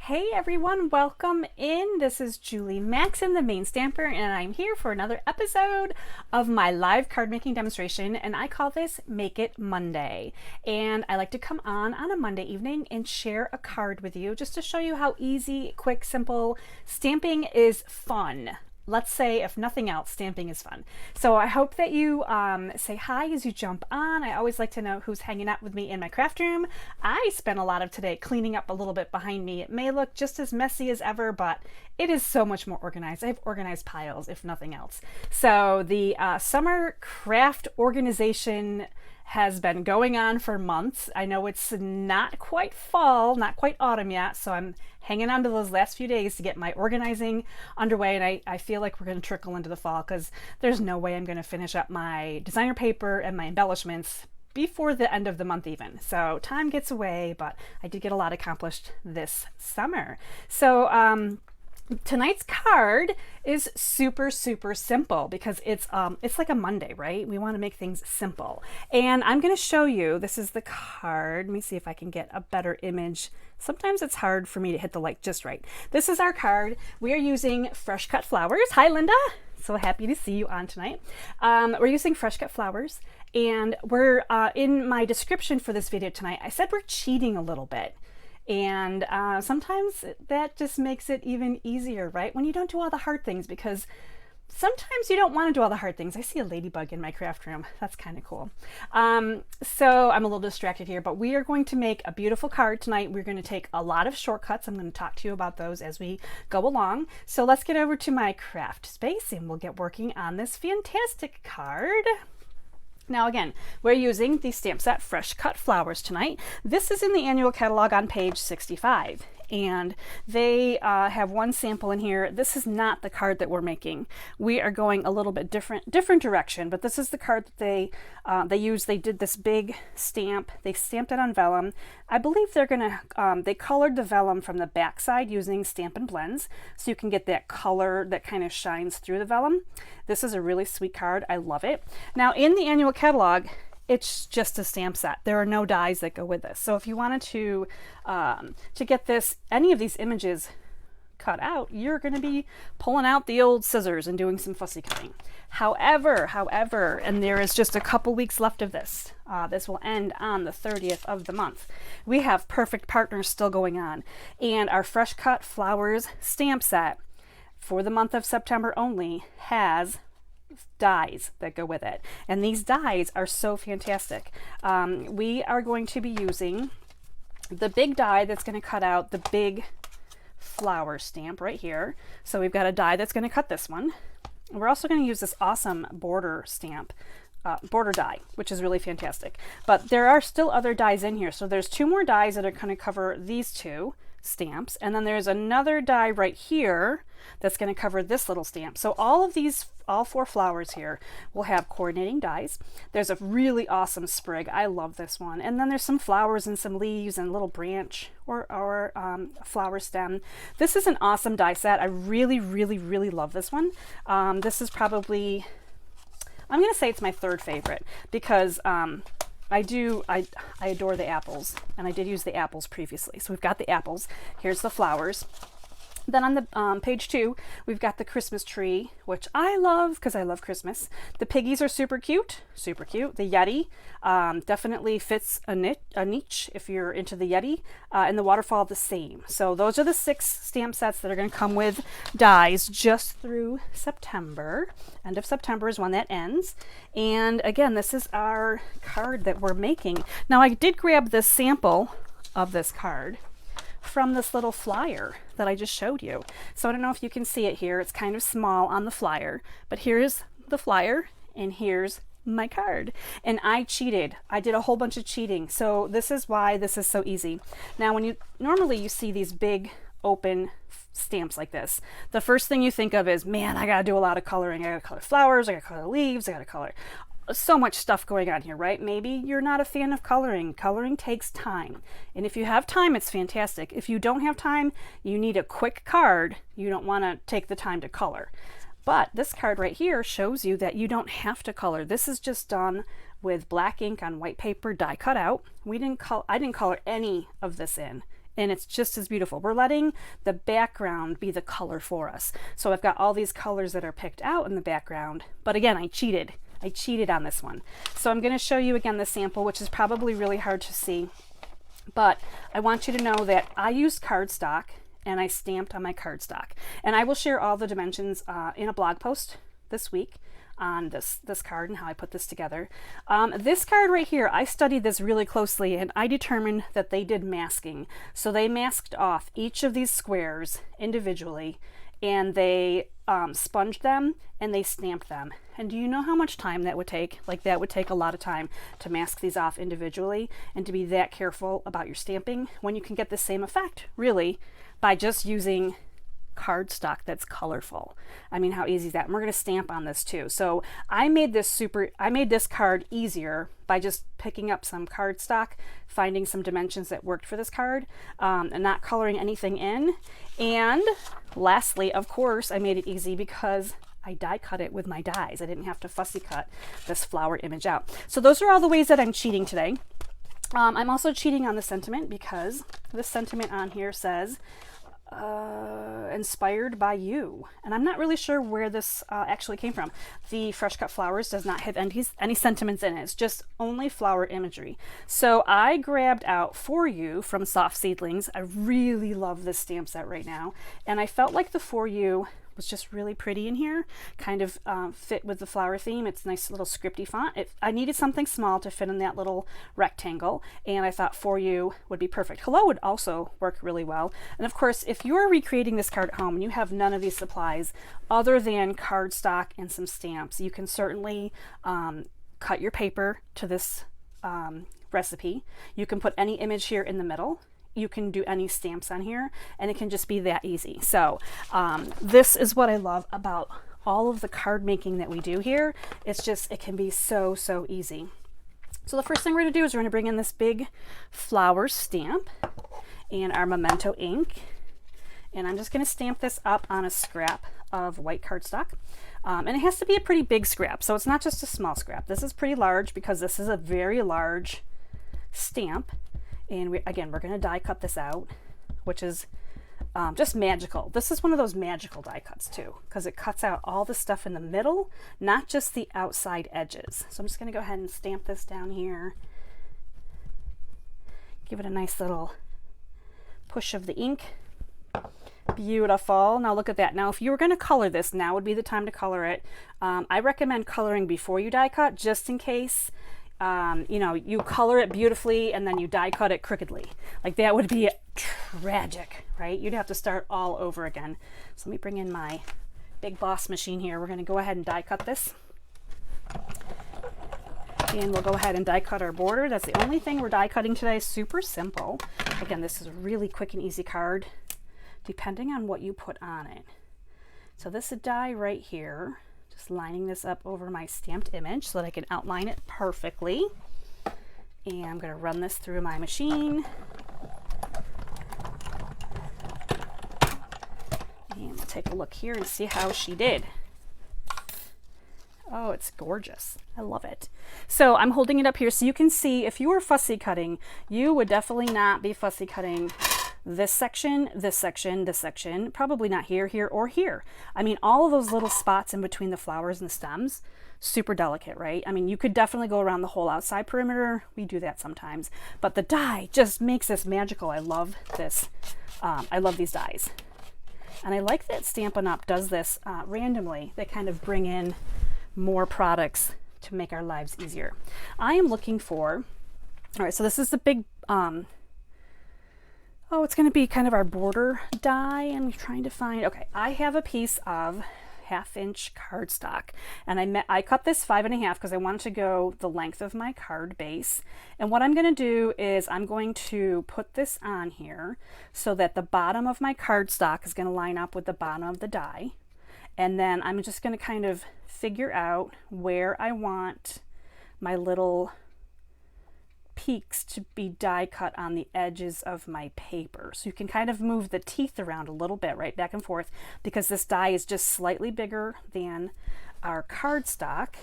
Hey everyone, welcome in. This is Julie Maxon, the Main Stamper, and I'm here for another episode of my live card making demonstration, and I call this Make It Monday. And I like to come on a Monday evening and share a card with you just to show you how easy, quick, simple stamping is fun. Let's say, if nothing else, stamping is fun. So I hope that you say hi as you jump on. I always like to know who's hanging out with me in my craft room. I spent a lot of today cleaning up a little bit behind me. It may look just as messy as ever, but it is so much more organized. I have organized piles, if nothing else. So the summer craft organization has been going on for months. I know it's not quite fall, not quite autumn yet, so I'm hanging on to those last few days to get my organizing underway, and I feel like we're going to trickle into the fall because there's no way I'm going to finish up my designer paper and my embellishments before the end of the month even. So time gets away, but I did get a lot accomplished this summer. So tonight's card is super simple because it's like a Monday, right? We want to make things simple. And I'm going to show you, this is the card. Let me see if I can get a better image. Sometimes it's hard for me to hit the light just right. This is our card. We are using fresh cut flowers. Hi, Linda. So happy to see you on tonight. We're using fresh cut flowers, and we're in my description for this video tonight, I said we're cheating a little bit. And sometimes that just makes it even easier, right? When you don't do all the hard things, because sometimes you don't want to do all the hard things. I see a ladybug in my craft room. That's kind of cool. So I'm a little distracted here, but we are going to make a beautiful card tonight. We're going to take a lot of shortcuts. I'm going to talk to you about those as we go along. So let's get over to my craft space and we'll get working on this fantastic card. Now again, we're using the stamp set Fresh Cut Flowers tonight. This is in the annual catalog on page 65. And they have one sample in here. This is not the card that we're making. We are going a little bit different direction, but this is the card that they used. They did this big stamp. They stamped it on vellum. I believe they're gonna, they colored the vellum from the back side using Stampin' Blends, so you can get that color that kind of shines through the vellum. This is a really sweet card. I love it. Now in the annual catalog, it's just a stamp set. There are no dies that go with this. So if you wanted to get this, any of these images cut out, you're going to be pulling out the old scissors and doing some fussy cutting. However, and there is just a couple weeks left of this. This will end on the 30th of the month. We have Perfect Partners still going on, and our Fresh Cut Flowers stamp set for the month of September only has dies that go with it, and these dies are so fantastic. We are going to be using the big die that's going to cut out the big flower stamp right here. So we've got a die that's going to cut this one. We're also going to use this awesome border stamp, border die, which is really fantastic. But there are still other dies in here. So there's two more dies that are going to cover these two stamps, and then there's another die right here that's going to cover this little stamp. So all four flowers here will have coordinating dies. There's a really awesome sprig. I love this one. And then there's some flowers and some leaves and a little branch or flower stem. This is an awesome die set. I really love this one. This is probably, I'm going to say it's my third favorite because I adore the apples, and I did use the apples previously. So we've got the apples. Here's the flowers. Then on the page 2, we've got the Christmas tree, which I love because I love Christmas. The piggies are super cute. The Yeti definitely fits a niche if you're into the Yeti, and the waterfall the same. So those are the 6 stamp sets that are going to come with dies just through September. End of September is when that ends. And again, this is our card that we're making. Now I did grab this sample of this card from this little flyer that I just showed you. So I don't know if you can see it here. It's kind of small on the flyer, but here's the flyer and here's my card. And I cheated. I did a whole bunch of cheating. So this is why this is so easy. Now when you normally you see these big open stamps like this, the first thing you think of is, man, I gotta do a lot of coloring. I gotta color flowers, I gotta color leaves, I gotta color so much stuff going on here, right? Maybe you're not a fan of coloring. Coloring takes time. And if you have time, it's fantastic. If you don't have time, you need a quick card. You don't want to take the time to color. But this card right here shows you that you don't have to color. This is just done with black ink on white paper, die cut out. I didn't color any of this in. and it's just as beautiful. We're letting the background be the color for us. So I've got all these colors that are picked out in the background, but again, I cheated on this one. So I'm going to show you again the sample, which is probably really hard to see, but I want you to know that I used cardstock and I stamped on my cardstock, and I will share all the dimensions in a blog post this week on this card and how I put this together. This card right here, I studied this really closely and I determined that they did masking. So they masked off each of these squares individually, and they sponged them and they stamped them. And do you know how much time that would take? Like, that would take a lot of time to mask these off individually and to be that careful about your stamping, when you can get the same effect really by just using cardstock that's colorful. I mean, how easy is that? And we're going to stamp on this too. So I made this card easier by just picking up some cardstock, finding some dimensions that worked for this card, and not coloring anything in. And lastly, of course, I made it easy because I die cut it with my dies. I didn't have to fussy cut this flower image out. So those are all the ways that I'm cheating today. I'm also cheating on the sentiment because the sentiment on here says inspired by you, and I'm not really sure where this actually came from. The Fresh Cut Flowers does not have any sentiments in it. It's just only flower imagery. So I grabbed out For You from Soft Seedlings. I really love this stamp set right now, and I felt like the For You was just really pretty in here, kind of fit with the flower theme. It's a nice little scripty font. I needed something small to fit in that little rectangle, and I thought For You would be perfect. Hello would also work really well. And of course, if you're recreating this card at home and you have none of these supplies other than cardstock and some stamps, you can certainly cut your paper to this recipe. You can put any image here in the middle. You can do any stamps on here, and it can just be that easy. So this is what I love about all of the card making that we do here. It's just, it can be so easy. So the first thing we're going to do is we're going to bring in this big flower stamp and our Memento ink, and I'm just going to stamp this up on a scrap of white cardstock. And it has to be a pretty big scrap, so it's not just a small scrap. This is pretty large because this is a very large stamp. And we're going to die cut this out, which is just magical. This is one of those magical die cuts too, because it cuts out all the stuff in the middle, not just the outside edges. So I'm just going to go ahead and stamp this down here. Give it a nice little push of the ink. Beautiful. Now look at that. Now if you were going to color this, now would be the time to color it. I recommend coloring before you die cut, just in case you know, you color it beautifully and then you die cut it crookedly. Like, that would be tragic, right? You'd have to start all over again. So let me bring in my Big Boss machine here. We're going to go ahead and die cut this. And we'll go ahead and die cut our border. That's the only thing we're die cutting today. Super simple. Again, this is a really quick and easy card, depending on what you put on it. So this is die right here. Just lining this up over my stamped image so that I can outline it perfectly. And I'm going to run this through my machine. And we'll take a look here and see how she did. Oh, it's gorgeous. I love it. So I'm holding it up here so you can see, if you were fussy cutting, you would definitely not be fussy cutting this section, this section, this section, probably not here, here, or here. I mean, all of those little spots in between the flowers and the stems, super delicate, right? I mean, you could definitely go around the whole outside perimeter. We do that sometimes, but the die just makes this magical. I love this. I love these dies. And I like that Stampin' Up! Does this randomly. They kind of bring in more products to make our lives easier. I am looking for, all right, so this is the big, oh, it's going to be kind of our border die. I'm trying to find, okay, I have a piece of 1/2 inch cardstock, and I cut this 5.5 because I wanted to go the length of my card base. And what I'm going to do is I'm going to put this on here so that the bottom of my cardstock is going to line up with the bottom of the die. And then I'm just going to kind of figure out where I want my little peaks to be die cut on the edges of my paper. So you can kind of move the teeth around a little bit, right, back and forth, because this die is just slightly bigger than our cardstock.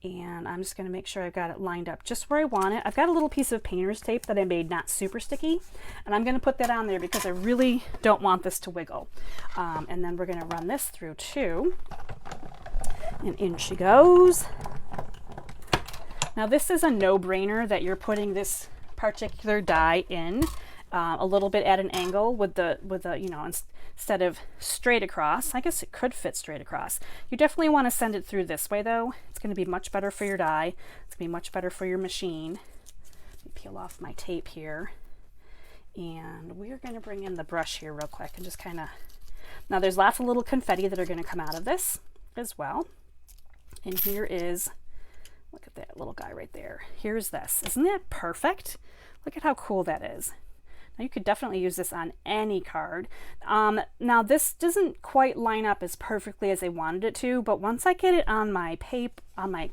And I'm just going to make sure I've got it lined up just where I want it. I've got a little piece of painter's tape that I made not super sticky, and I'm going to put that on there because I really don't want this to wiggle. And then we're going to run this through too. And in she goes. Now this is a no-brainer that you're putting this particular die in a little bit at an angle with the you know, instead of straight across. I guess it could fit straight across. You definitely want to send it through this way though. It's going to be much better for your die. It's going to be much better for your machine. Let me peel off my tape here. And we're going to bring in the brush here real quick and just kind of, now there's lots of little confetti that are going to come out of this as well. And here is, look at that little guy right there. Here's this. Isn't that perfect? Look at how cool that is. Now you could definitely use this on any card. Now this doesn't quite line up as perfectly as I wanted it to, but once I get it on my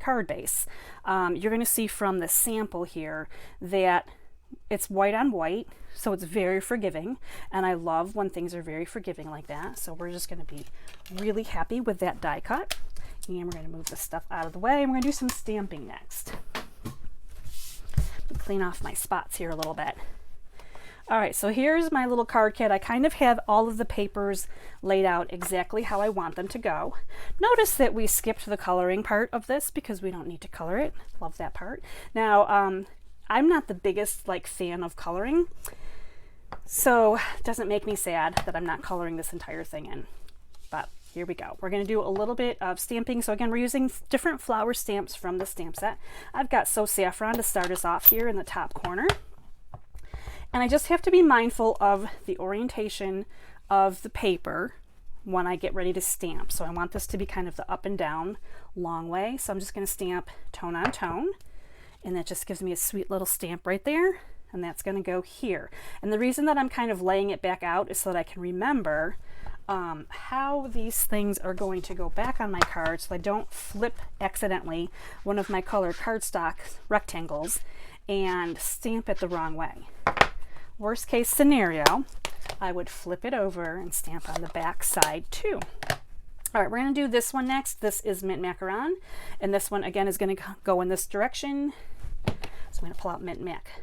card base, you're going to see from the sample here that it's white on white, so it's very forgiving, and I love when things are very forgiving like that. So we're just going to be really happy with that die cut, and we're going to move this stuff out of the way, and we're going to do some stamping next. Clean off my spots here a little bit. All right, so here's my little card kit. I kind of have all of the papers laid out exactly how I want them to go. Notice that we skipped the coloring part of this because we don't need to color it. Love that part. Now, I'm not the biggest fan of coloring, so it doesn't make me sad that I'm not coloring this entire thing in. But here we go. We're going to do a little bit of stamping. So again, we're using different flower stamps from the stamp set. I've got So Saffron to start us off here in the top corner. And I just have to be mindful of the orientation of the paper when I get ready to stamp. So I want this to be kind of the up and down long way. So I'm just going to stamp tone on tone. And that just gives me a sweet little stamp right there. And that's going to go here. And the reason that I'm kind of laying it back out is so that I can remember how these things are going to go back on my card so I don't flip accidentally one of my colored cardstock rectangles and stamp it the wrong way. Worst case scenario, I would flip it over and stamp on the back side too. All right, we're going to do this one next. This is Mint Macaron, and this one again is going to go in this direction. So I'm going to pull out Mint Mac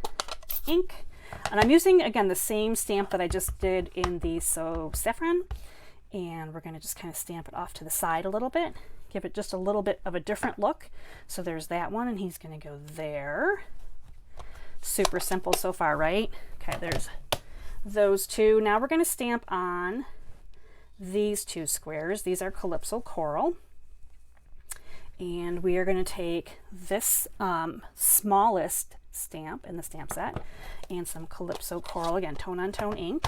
ink, and I'm using again the same stamp that I just did in the So Saffron, and we're going to just kind of stamp it off to the side a little bit, give it just a little bit of a different look. So there's that one, and he's going to go there. Super simple so far, right? Okay, there's those two. Now we're going to stamp on these two squares. These are Calypso Coral. And we are going to take this smallest stamp in the stamp set and some Calypso Coral, again, tone on tone ink.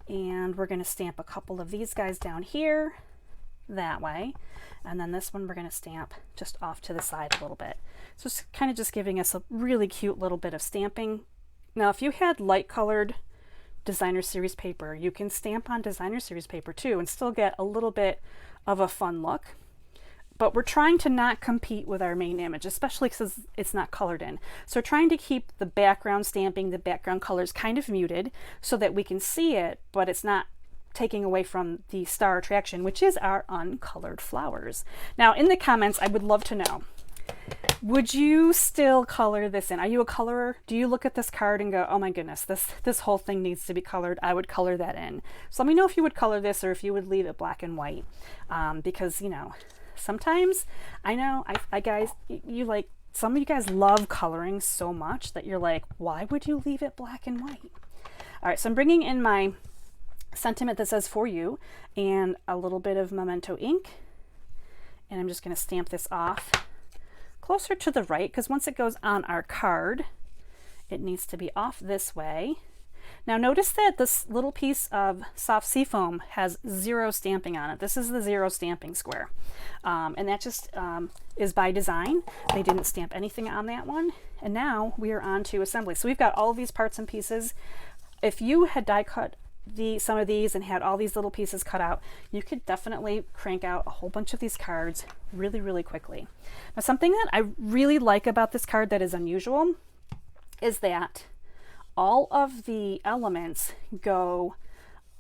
And we're going to stamp a couple of these guys down here that way. And then this one we're going to stamp just off to the side a little bit. So it's kind of just giving us a really cute little bit of stamping. Now, if you had light colored Designer Series paper, you can stamp on Designer Series paper too and still get a little bit of a fun look. But we're trying to not compete with our main image, especially because it's not colored in. So we're trying to keep the background stamping, the background colors kind of muted so that we can see it, but it's not taking away from the star attraction, which is our uncolored flowers. Now, in the comments, I would love to know, would you still color this in? Are you a colorer? Do you look at this card and go, oh my goodness, this whole thing needs to be colored? I would color that in. So let me know if you would color this or if you would leave it black and white. Because, you know, sometimes I know I guys, some of you guys love coloring so much that you're like, why would you leave it black and white? All right, so I'm bringing in my sentiment that says for you and a little bit of Memento ink, and I'm just going to stamp this off closer to the right because once it goes on our card it needs to be off this way. Now notice that this little piece of soft seafoam has 0 stamping on it. This is the 0 stamping square, and that just is by design. They didn't stamp anything on that one. And now we are on to assembly. So we've got all of these parts and pieces. If you had die cut some of these and had all these little pieces cut out, you could definitely crank out a whole bunch of these cards really, really quickly. Now, something that I really like about this card that is unusual is that all of the elements go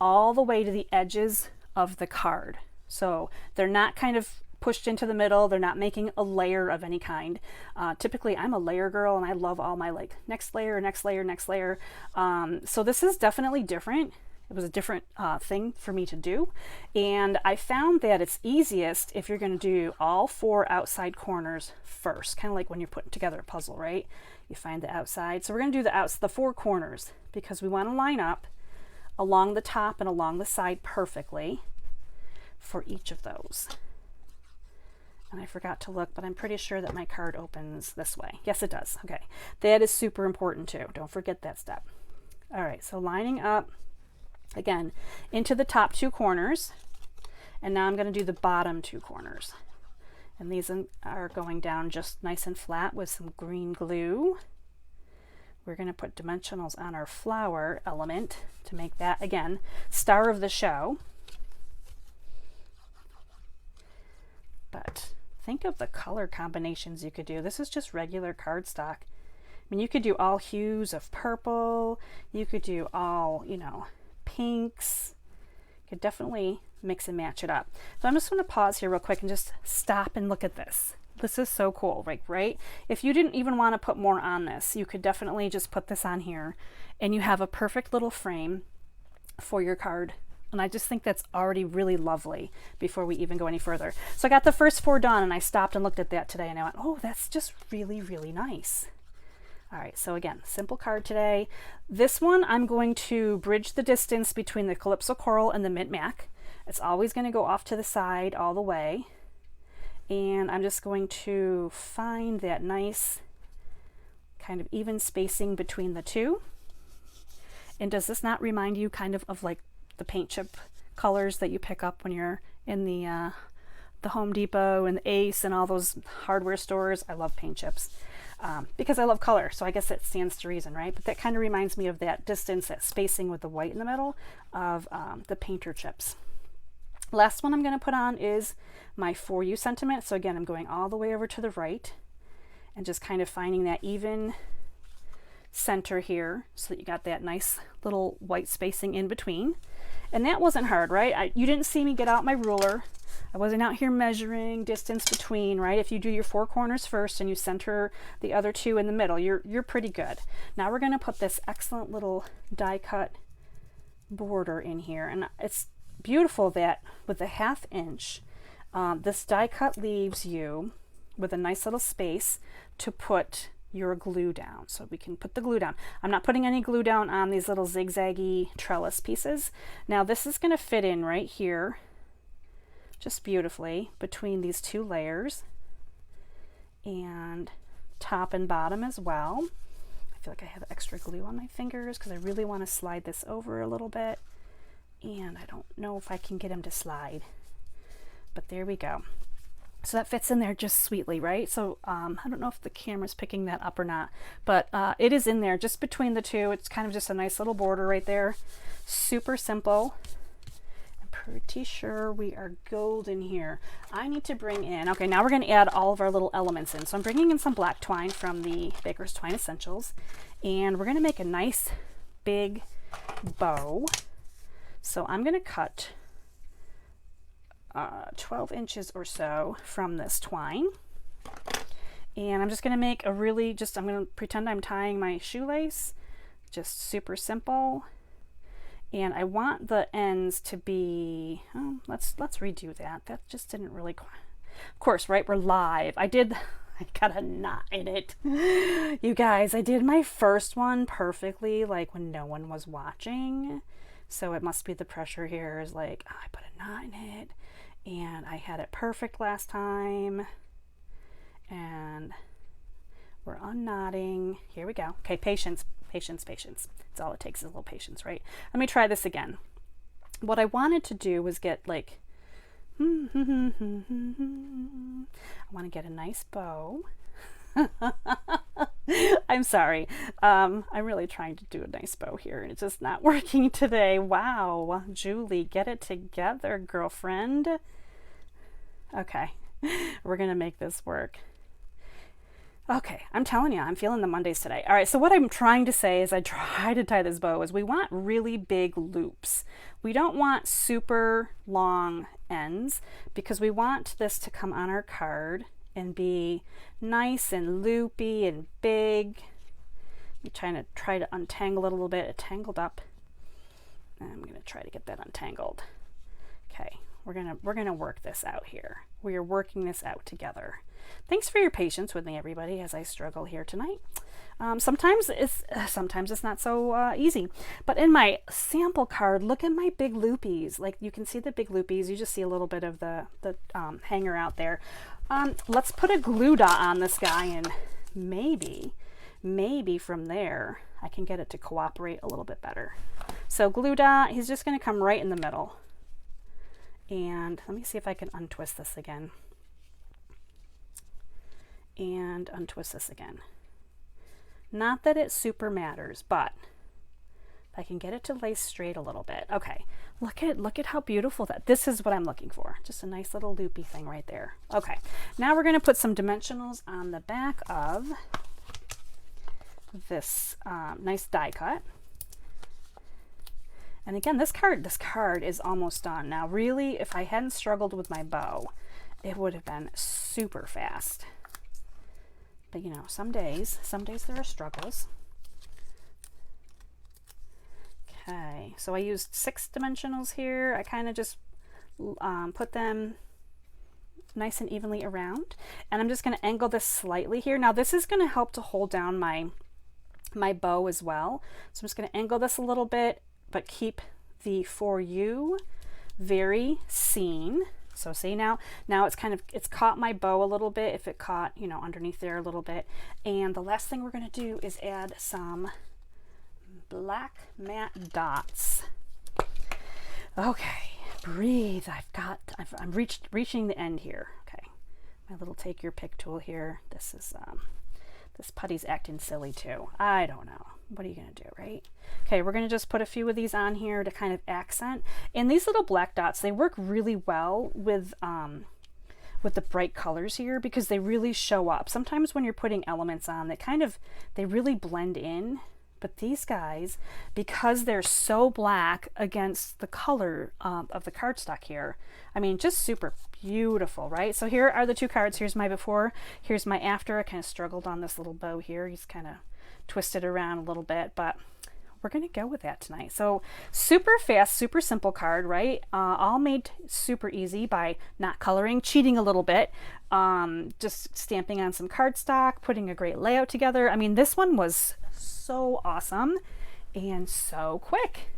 all the way to the edges of the card. So they're not kind of pushed into the middle. They're not making a layer of any kind. Typically I'm a layer girl and I love all my like next layer, next layer, next layer. So this is definitely different. It was a different thing for me to do. And I found that it's easiest if you're going to do all 4 outside corners first, kind of like when you're putting together a puzzle, right? You find the outside. So we're going to do the 4 corners because we want to line up along the top and along the side perfectly for each of those. And I forgot to look, but I'm pretty sure that my card opens this way. Yes, it does. Okay. That is super important too. Don't forget that step. All right. So lining up again into the top 2 corners. And now I'm going to do the bottom 2 corners. And these are going down just nice and flat with some green glue. We're going to put dimensionals on our flower element to make that, again, star of the show. But think of the color combinations you could do. This is just regular cardstock. I mean, you could do all hues of purple. You could do all, you know, pinks. You could definitely mix and match it up. So I'm just going to pause here real quick and just stop and look at this. This is so cool, right? If you didn't even want to put more on this, you could definitely just put this on here and you have a perfect little frame for your card. And I just think that's already really lovely before we even go any further. So I got the first 4 done and I stopped and looked at that today and I went, oh, that's just really, really nice. All right, so again, simple card today. This one, I'm going to bridge the distance between the Calypso Coral and the Mint Mac. It's always going to go off to the side all the way. And I'm just going to find that nice kind of even spacing between the two. And does this not remind you kind of like the paint chip colors that you pick up when you're in the Home Depot and the Ace and all those hardware stores? I love paint chips because I love color, so I guess that stands to reason, right? But that kind of reminds me of that distance, that spacing with the white in the middle of the painter chips. Last one I'm going to put on is my For You sentiment. So again, I'm going all the way over to the right and just kind of finding that even center here so that you got that nice little white spacing in between. And that wasn't hard, right? You didn't see me get out my ruler. I wasn't out here measuring distance between, right? If you do your 4 corners first and you center the other 2 in the middle, you're pretty good. Now we're going to put this excellent little die cut border in here. And it's beautiful that with a 1/2 inch, this die cut leaves you with a nice little space to put your glue down. So we can put the glue down. I'm not putting any glue down on these little zigzaggy trellis pieces. Now this is going to fit in right here just beautifully between these 2 layers and top and bottom as well. I feel like I have extra glue on my fingers because I really want to slide this over a little bit. And I don't know if I can get him to slide, but there we go. So that fits in there just sweetly, right? So I don't know if the camera's picking that up or not, but it is in there just between the 2. It's kind of just a nice little border right there. Super simple. I'm pretty sure we are golden here. I need to bring in, okay, now we're going to add all of our little elements in. So I'm bringing in some black twine from the Baker's Twine Essentials, and we're going to make a nice big bow. So I'm going to cut 12 inches or so from this twine. And I'm just going to make a really, I'm going to pretend I'm tying my shoelace. Just super simple. And I want the ends to be, let's redo that. That just didn't really, of course, right? We're live. I got a knot in it. You guys, I did my first one perfectly, like when no one was watching. So it must be the pressure here is like, I put a knot in it and I had it perfect last time. And we're unknotting. Here we go. Okay, patience, patience, patience. That's all it takes is a little patience, right? Let me try this again. What I wanted to do was get like, I want to get a nice bow. I'm sorry. I'm really trying to do a nice bow here and it's just not working today. Wow, Julie, get it together, girlfriend. Okay, we're gonna make this work. Okay, I'm telling you, I'm feeling the Mondays today. All right, so what I'm trying to say as I try to tie this bow is we want really big loops. We don't want super long ends because we want this to come on our card and be nice and loopy and big. I'm try to untangle it a little bit. It tangled up. I'm going to try to get that untangled. Okay, we're gonna work this out here. We are working this out together. Thanks for your patience with me, everybody, as I struggle here tonight. Sometimes it's not so easy. But in my sample card, look at my big loopies. Like, you can see the big loopies. You just see a little bit of the hanger out there. Let's put a glue dot on this guy, and maybe from there I can get it to cooperate a little bit better. So glue dot, he's just going to come right in the middle. And let me see if I can untwist this again. And untwist this again. Not that it super matters, but if I can get it to lay straight a little bit. Okay, look at how beautiful this is what I'm looking for. Just a nice little loopy thing right there. Okay, now we're going to put some dimensionals on the back of this nice die cut. And again, this card is almost done. Now, really, if I hadn't struggled with my bow, it would have been super fast. But you know, some days there are struggles. Okay, so I used 6 dimensionals here. I kind of just put them nice and evenly around. And I'm just going to angle this slightly here. Now, this is going to help to hold down my bow as well. So I'm just going to angle this a little bit, but keep the for you very seen. So see, now it's caught my bow a little bit, if it caught, you know, underneath there a little bit. And the last thing we're going to do is add some black matte dots. Okay, breathe. I'm reaching the end here. Okay, my little take your pick tool here. This putty's acting silly too. I don't know. What are you going to do, right? Okay, we're going to just put a few of these on here to kind of accent. And these little black dots, they work really well with the bright colors here because they really show up. Sometimes when you're putting elements on, they really blend in. But these guys, because they're so black against the color of the cardstock here, I mean, just super beautiful, right? So here are the 2 cards. Here's my before, here's my after. I kind of struggled on this little bow here. He's kind of twisted around a little bit, but we're going to go with that tonight. So super fast, super simple card, right? All made super easy by not coloring, cheating a little bit, just stamping on some cardstock, putting a great layout together. I mean, this one was so awesome and so quick.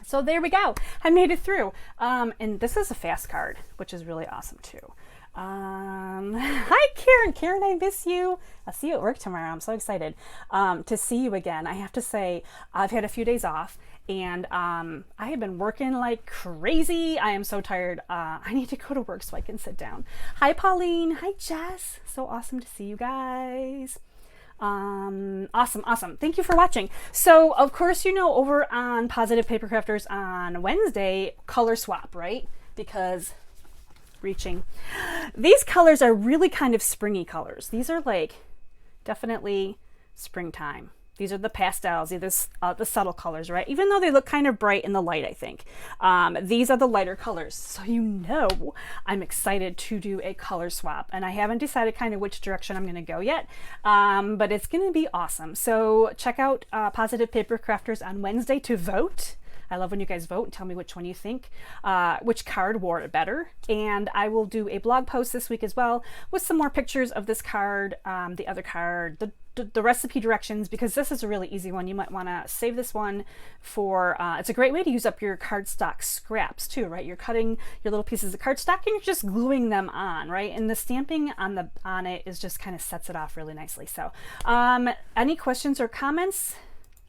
So there we go. I made it through. And this is a fast card, which is really awesome too. Hi Karen. Karen, I miss you. I'll see you at work tomorrow. I'm so excited to see you again. I have to say, I've had a few days off and I have been working like crazy. I am so tired. I need to go to work so I can sit down. Hi Pauline. Hi Jess. So awesome to see you guys. Awesome. Thank you for watching. So of course, you know, over on Positive Paper Crafters on Wednesday, color swap, right? Because reaching, these colors are really kind of springy colors. These are like definitely springtime. These are the pastels, the subtle colors, right? Even though they look kind of bright in the light, I think. These are the lighter colors. So you know I'm excited to do a color swap. And I haven't decided kind of which direction I'm going to go yet. But it's going to be awesome. So check out Positive Paper Crafters on Wednesday to vote. I love when you guys vote and tell me which one you think, which card wore it better. And I will do a blog post this week as well with some more pictures of this card, the other card, the recipe directions, because this is a really easy one. You might want to save this one for, it's a great way to use up your cardstock scraps too, right? You're cutting your little pieces of cardstock and you're just gluing them on, right? And the stamping on it is just kind of sets it off really nicely. So any questions or comments?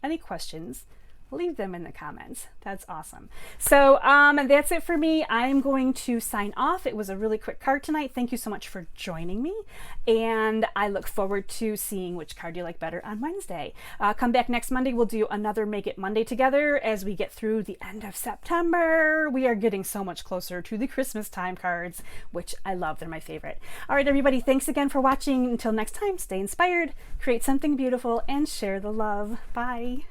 Any questions? Leave them in the comments. That's awesome. So that's it for me. I'm going to sign off. It was a really quick card tonight. Thank you so much for joining me. And I look forward to seeing which card you like better on Wednesday. Come back next Monday. We'll do another Make It Monday together as we get through the end of September. We are getting so much closer to the Christmas time cards, which I love. They're my favorite. All right, everybody. Thanks again for watching. Until next time, stay inspired, create something beautiful, and share the love. Bye.